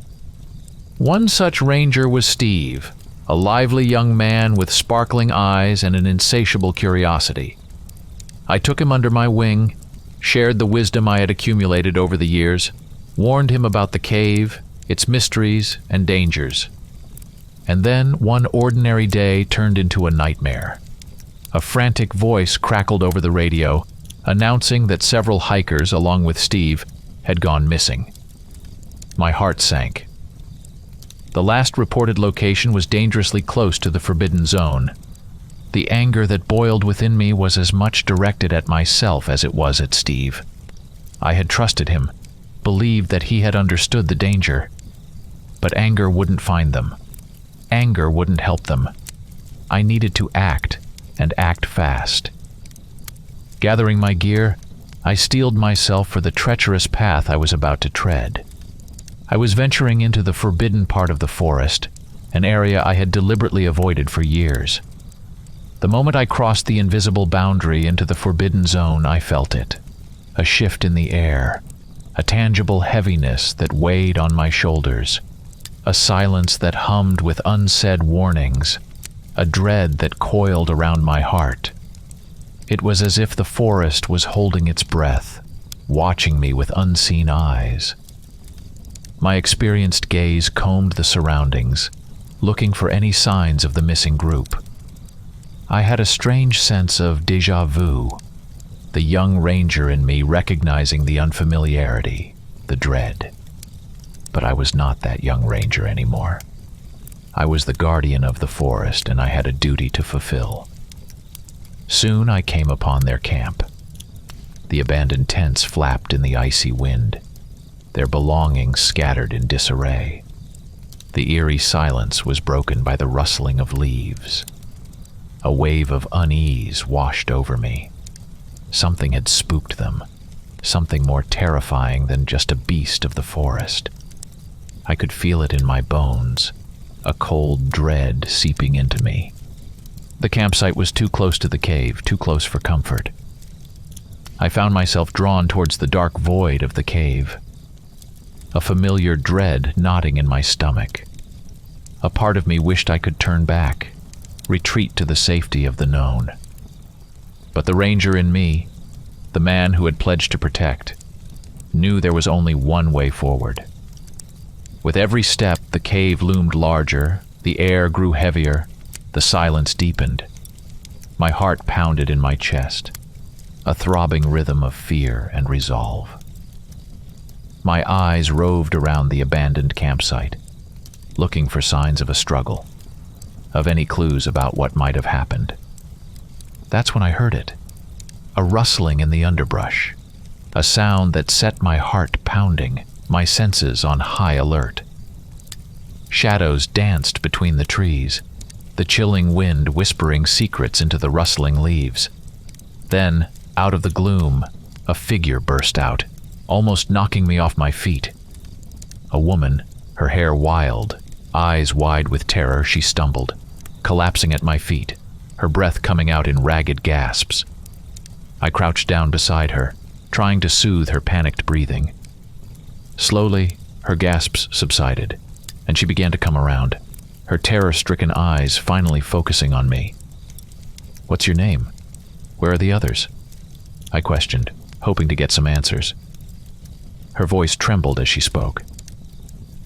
One such ranger was Steve, a lively young man with sparkling eyes and an insatiable curiosity. I took him under my wing, shared the wisdom I had accumulated over the years, warned him about the cave, its mysteries and dangers. And then one ordinary day turned into a nightmare. A frantic voice crackled over the radio, announcing that several hikers, along with Steve, had gone missing. My heart sank. The last reported location was dangerously close to the forbidden zone. The anger that boiled within me was as much directed at myself as it was at Steve. I had trusted him, believed that he had understood the danger. But anger wouldn't find them. Anger wouldn't help them. I needed to act, and act fast. Gathering my gear, I steeled myself for the treacherous path I was about to tread. I was venturing into the forbidden part of the forest, an area I had deliberately avoided for years. The moment I crossed the invisible boundary into the forbidden zone, I felt it. A shift in the air, a tangible heaviness that weighed on my shoulders, a silence that hummed with unsaid warnings, a dread that coiled around my heart. It was as if the forest was holding its breath, watching me with unseen eyes. My experienced gaze combed the surroundings, looking for any signs of the missing group. I had a strange sense of déjà vu, the young ranger in me recognizing the unfamiliarity, the dread. But I was not that young ranger anymore. I was the guardian of the forest, and I had a duty to fulfill. Soon I came upon their camp. The abandoned tents flapped in the icy wind, their belongings scattered in disarray. The eerie silence was broken by the rustling of leaves. A wave of unease washed over me. Something had spooked them, something more terrifying than just a beast of the forest. I could feel it in my bones, a cold dread seeping into me. The campsite was too close to the cave, too close for comfort. I found myself drawn towards the dark void of the cave, a familiar dread knotting in my stomach. A part of me wished I could turn back, retreat to the safety of the known. But the ranger in me, the man who had pledged to protect, knew there was only one way forward. With every step, the cave loomed larger, the air grew heavier, the silence deepened. My heart pounded in my chest, a throbbing rhythm of fear and resolve. My eyes roved around the abandoned campsite, looking for signs of a struggle, of any clues about what might have happened. That's when I heard it, a rustling in the underbrush, a sound that set my heart pounding, my senses on high alert. Shadows danced between the trees, the chilling wind whispering secrets into the rustling leaves. Then, out of the gloom, a figure burst out, almost knocking me off my feet. A woman, her hair wild, eyes wide with terror, she stumbled, collapsing at my feet, her breath coming out in ragged gasps. I crouched down beside her, trying to soothe her panicked breathing. Slowly, her gasps subsided, and she began to come around, her terror-stricken eyes finally focusing on me. "What's your name? Where are the others?" I questioned, hoping to get some answers. Her voice trembled as she spoke.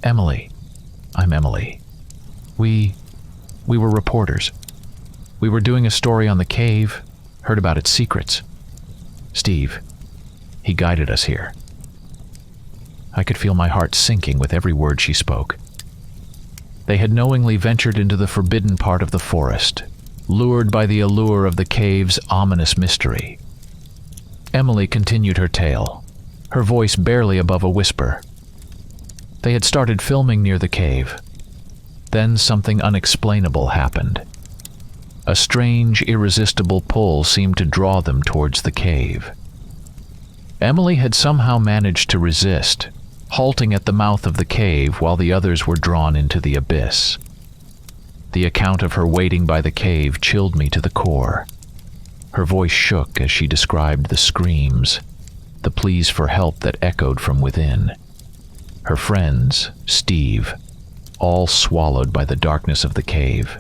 "Emily. I'm Emily. We were reporters. We were doing a story on the cave, heard about its secrets. Steve, he guided us here." I could feel my heart sinking with every word she spoke. They had knowingly ventured into the forbidden part of the forest, lured by the allure of the cave's ominous mystery. Emily continued her tale, her voice barely above a whisper. They had started filming near the cave. Then something unexplainable happened. A strange, irresistible pull seemed to draw them towards the cave. Emily had somehow managed to resist, halting at the mouth of the cave while the others were drawn into the abyss. The account of her waiting by the cave chilled me to the core. Her voice shook as she described the screams, the pleas for help that echoed from within. Her friends, Steve, all swallowed by the darkness of the cave.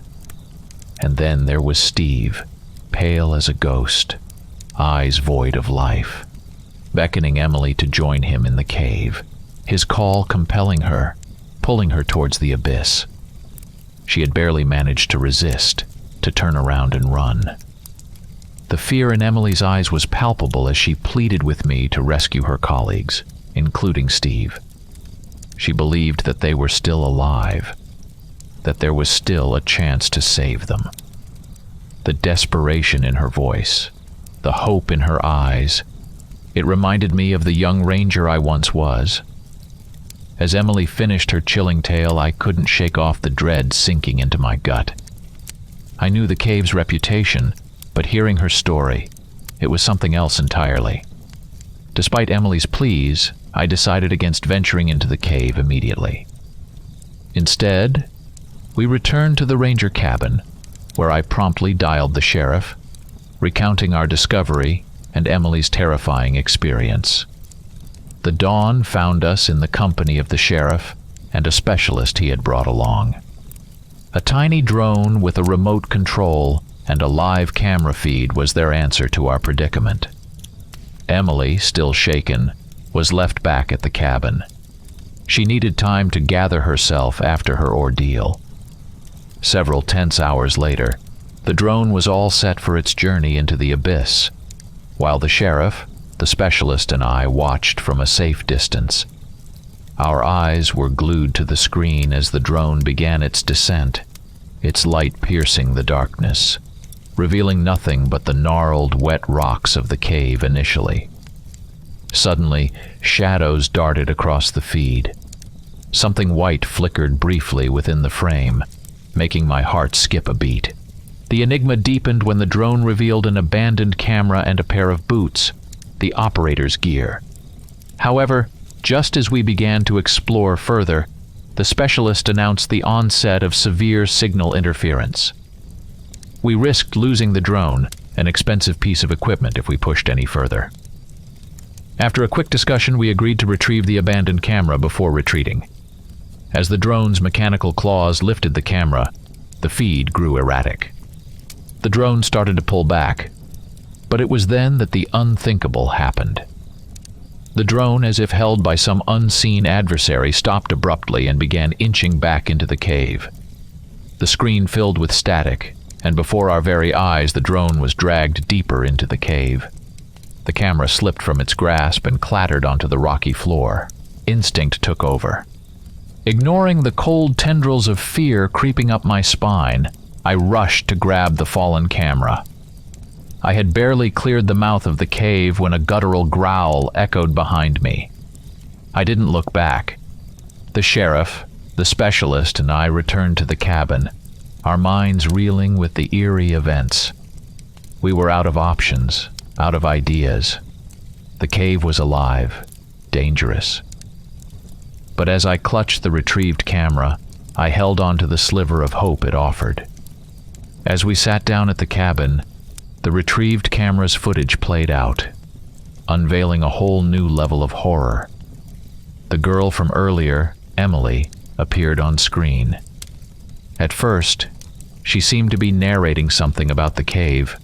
And then there was Steve, pale as a ghost, eyes void of life, beckoning Emily to join him in the cave, his call compelling her, pulling her towards the abyss. She had barely managed to resist, to turn around and run. The fear in Emily's eyes was palpable as she pleaded with me to rescue her colleagues, including Steve. She believed that they were still alive, that there was still a chance to save them. The desperation in her voice, the hope in her eyes, it reminded me of the young ranger I once was. As Emily finished her chilling tale, I couldn't shake off the dread sinking into my gut. I knew the cave's reputation, but hearing her story, it was something else entirely. Despite Emily's pleas, I decided against venturing into the cave immediately. Instead, we returned to the ranger cabin, where I promptly dialed the sheriff, recounting our discovery and Emily's terrifying experience. The dawn found us in the company of the sheriff and a specialist he had brought along. A tiny drone with a remote control and a live camera feed was their answer to our predicament. Emily, still shaken, was left back at the cabin. She needed time to gather herself after her ordeal. Several tense hours later, the drone was all set for its journey into the abyss, while the sheriff, the specialist, and I watched from a safe distance. Our eyes were glued to the screen as the drone began its descent, its light piercing the darkness, revealing nothing but the gnarled, wet rocks of the cave initially. Suddenly, shadows darted across the feed. Something white flickered briefly within the frame, making my heart skip a beat. The enigma deepened when the drone revealed an abandoned camera and a pair of boots, the operator's gear. However, just as we began to explore further, the specialist announced the onset of severe signal interference. We risked losing the drone, an expensive piece of equipment, if we pushed any further. After a quick discussion, we agreed to retrieve the abandoned camera before retreating. As the drone's mechanical claws lifted the camera, the feed grew erratic. The drone started to pull back, but it was then that the unthinkable happened. The drone, as if held by some unseen adversary, stopped abruptly and began inching back into the cave. The screen filled with static, and before our very eyes, the drone was dragged deeper into the cave. The camera slipped from its grasp and clattered onto the rocky floor. Instinct took over. Ignoring the cold tendrils of fear creeping up my spine, I rushed to grab the fallen camera. I had barely cleared the mouth of the cave when a guttural growl echoed behind me. I didn't look back. The sheriff, the specialist, and I returned to the cabin, our minds reeling with the eerie events. We were out of options, out of ideas. The cave was alive, dangerous. But as I clutched the retrieved camera, I held on to the sliver of hope it offered. As we sat down at the cabin, the retrieved camera's footage played out, unveiling a whole new level of horror. The girl from earlier, Emily, appeared on screen. At first, she seemed to be narrating something about the cave,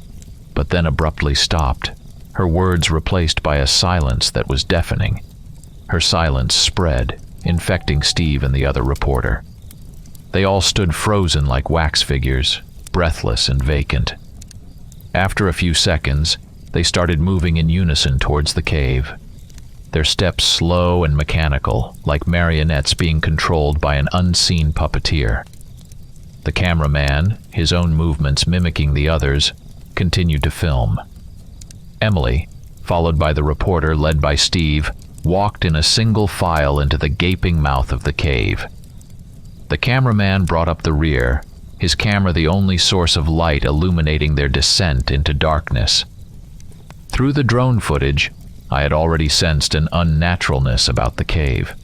but then abruptly stopped, her words replaced by a silence that was deafening. Her silence spread, infecting Steve and the other reporter. They all stood frozen like wax figures, breathless and vacant. After a few seconds, they started moving in unison towards the cave, their steps slow and mechanical, like marionettes being controlled by an unseen puppeteer. The cameraman, his own movements mimicking the others, continued to film. Emily, followed by the reporter led by Steve, walked in a single file into the gaping mouth of the cave. The cameraman brought up the rear, his camera the only source of light illuminating their descent into darkness. Through the drone footage, I had already sensed an unnaturalness about the cave.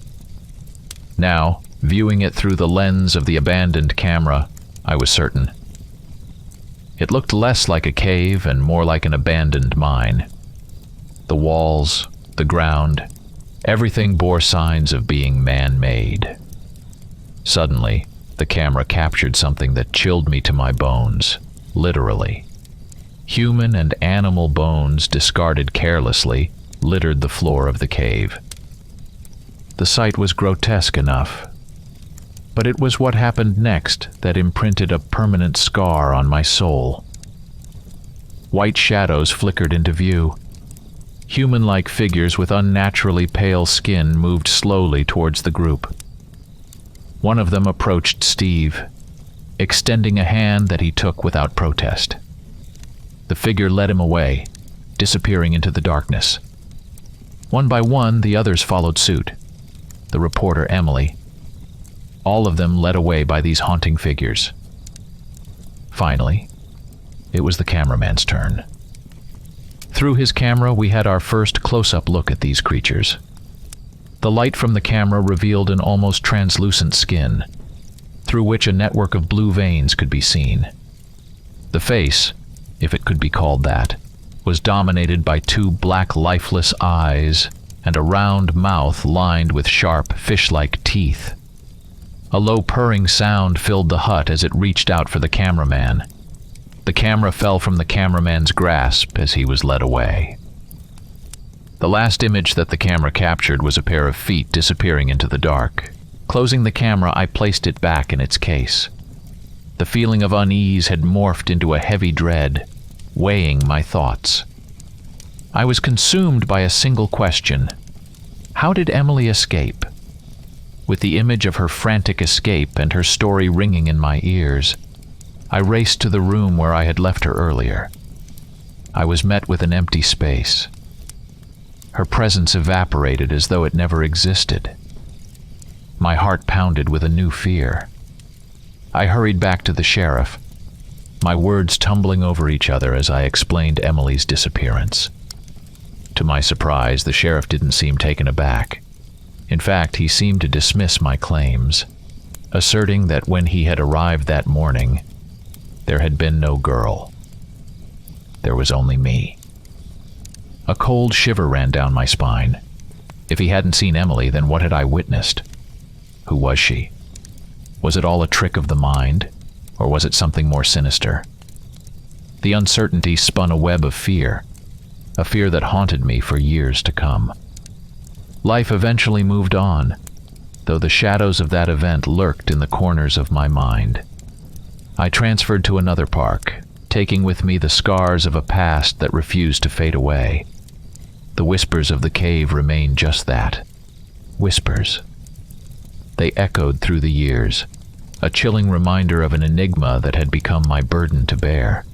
Now, viewing it through the lens of the abandoned camera, I was certain. It looked less like a cave and more like an abandoned mine. The walls, the ground, everything bore signs of being man-made. Suddenly, the camera captured something that chilled me to my bones, literally. Human and animal bones, discarded carelessly, littered the floor of the cave. The sight was grotesque enough, but it was what happened next that imprinted a permanent scar on my soul. White shadows flickered into view. Human-like figures with unnaturally pale skin moved slowly towards the group. One of them approached Steve, extending a hand that he took without protest. The figure led him away, disappearing into the darkness. One by one, the others followed suit. The reporter, Emily. All of them led away by these haunting figures. Finally, it was the cameraman's turn. Through his camera, we had our first close-up look at these creatures. The light from the camera revealed an almost translucent skin, through which a network of blue veins could be seen. The face, if it could be called that, was dominated by two black lifeless eyes and a round mouth lined with sharp, fish-like teeth. A low purring sound filled the hut as it reached out for the cameraman. The camera fell from the cameraman's grasp as he was led away. The last image that the camera captured was a pair of feet disappearing into the dark. Closing the camera, I placed it back in its case. The feeling of unease had morphed into a heavy dread, weighing my thoughts. I was consumed by a single question. How did Emily escape? With the image of her frantic escape and her story ringing in my ears, I raced to the room where I had left her earlier. I was met with an empty space. Her presence evaporated as though it never existed. My heart pounded with a new fear. I hurried back to the sheriff. my words tumbling over each other as I explained Emily's disappearance. To my surprise, the sheriff didn't seem taken aback. In fact, he seemed to dismiss my claims, asserting that when he had arrived that morning, there had been no girl. There was only me. A cold shiver ran down my spine. If he hadn't seen Emily, then what had I witnessed? Who was she? Was it all a trick of the mind, or was it something more sinister? The uncertainty spun a web of fear, a fear that haunted me for years to come. Life eventually moved on, though the shadows of that event lurked in the corners of my mind. I transferred to another park, taking with me the scars of a past that refused to fade away. The whispers of the cave remained just that, whispers. They echoed through the years, a chilling reminder of an enigma that had become my burden to bear.